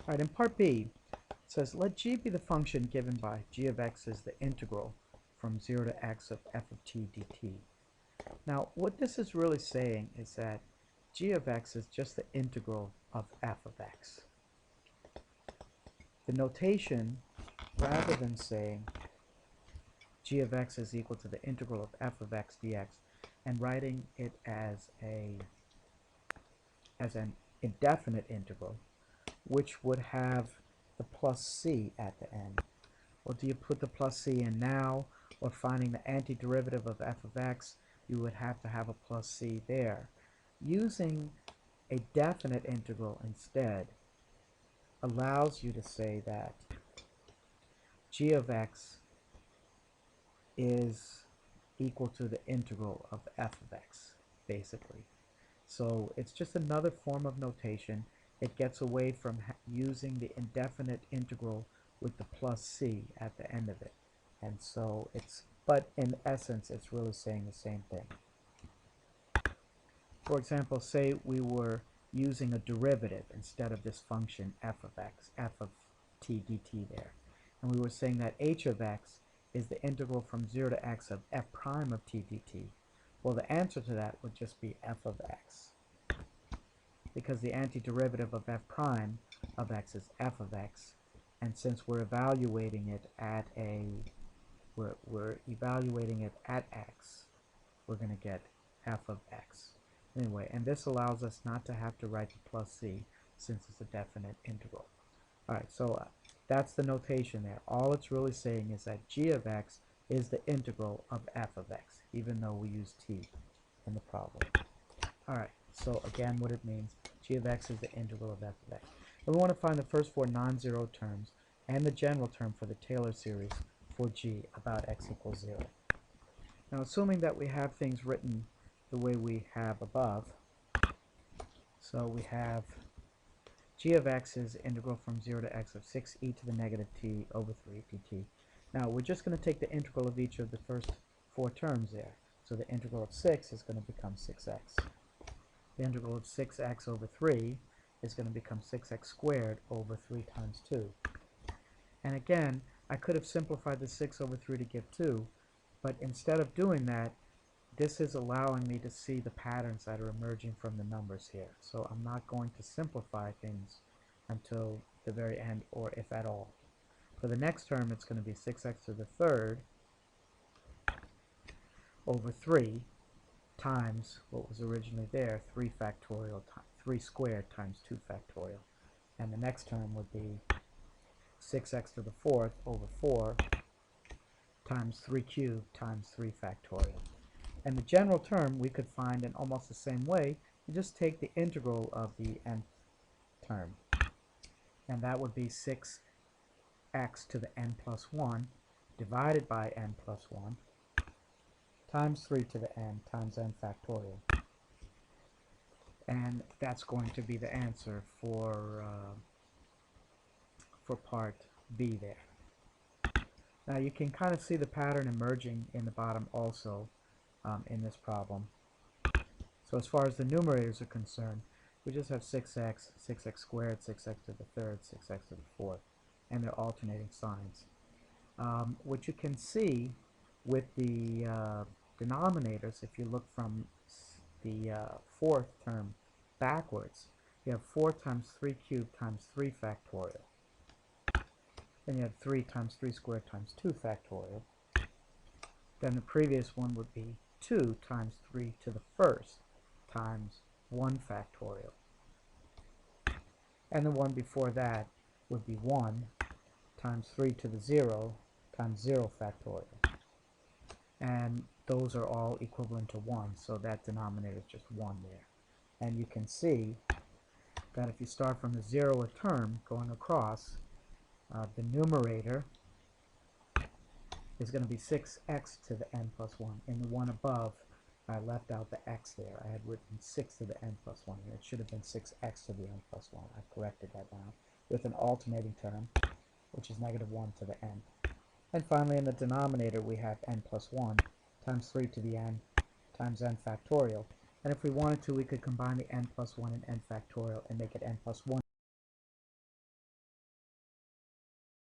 Alright, in part B, it says let g be the function given by g of x is the integral from 0 to x of f of t dt. Now, what this is really saying is that g of x is just the integral of f of x. The notation, rather than saying g of x is equal to the integral of f of x dx and writing it as an indefinite integral, which would have the plus c at the end. Well, do you put the plus c in now, or finding the antiderivative of f of x, you would have to have a plus c there. Using a definite integral instead allows you to say that g of x is equal to the integral of f of x, basically. So it's just another form of notation. It gets away from using the indefinite integral with the plus c at the end of it. And so but in essence, it's really saying the same thing. For example, say we were using a derivative instead of this function f of x, f of t dt there. And we were saying that h of x is the integral from 0 to x of f prime of t dt. Well, the answer to that would just be f of x, because the antiderivative of f prime of x is f of x, and since we're evaluating it at we're evaluating it at x, we're going to get f of x. Anyway, and this allows us not to have to write the plus c since it's a definite integral. Alright, so that's the notation there. All it's really saying is that g of x is the integral of f of x, even though we use t in the problem. Alright, so again, what it means, g of x is the integral of f of x. And we want to find the first four non-zero terms and the general term for the Taylor series for g about x equals 0. Now, assuming that we have things written the way we have above, so we have g of x is integral from 0 to x of 6e to the negative t over 3 dt. Now, we're just going to take the integral of each of the first four terms there. So the integral of 6 is going to become 6x. The integral of 6x over 3 is going to become 6x squared over 3 times 2. And again, I could have simplified the 6 over 3 to give 2, but instead of doing that, this is allowing me to see the patterns that are emerging from the numbers here. So I'm not going to simplify things until the very end, or if at all. For the next term, it's going to be 6x to the third over 3 times what was originally there, 3 factorial, 3 squared times 2 factorial. And the next term would be 6x to the fourth over 4 times 3 cubed times 3 factorial. And the general term we could find in almost the same way. You just take the integral of the nth term, and that would be 6x to the n plus 1 divided by n plus 1 times 3 to the n times n factorial. And that's going to be the answer for part B there. Now you can kind of see the pattern emerging in the bottom also in this problem. So as far as the numerators are concerned, we just have 6x, 6x squared, 6x to the third, 6x to the fourth, and they're alternating signs. What you can see with the denominators, if you look from the fourth term backwards, you have 4 times 3 cubed times 3 factorial. Then you have 3 times 3 squared times 2 factorial. Then the previous one would be 2 times 3 to the first times 1 factorial. And the one before that would be 1 times 3 to the 0 times 0 factorial. And those are all equivalent to 1, so that denominator is just 1 there. And you can see that if you start from the 0th term going across, the numerator is going to be 6x to the n plus 1. In the one above, I left out the x there. I had written 6 to the n plus 1 here. It should have been 6x to the n plus 1. I've corrected that now with an alternating term, which is negative 1 to the n. And finally, in the denominator, we have n plus 1 times 3 to the n times n factorial. And if we wanted to, we could combine the n plus 1 and n factorial and make it n plus 1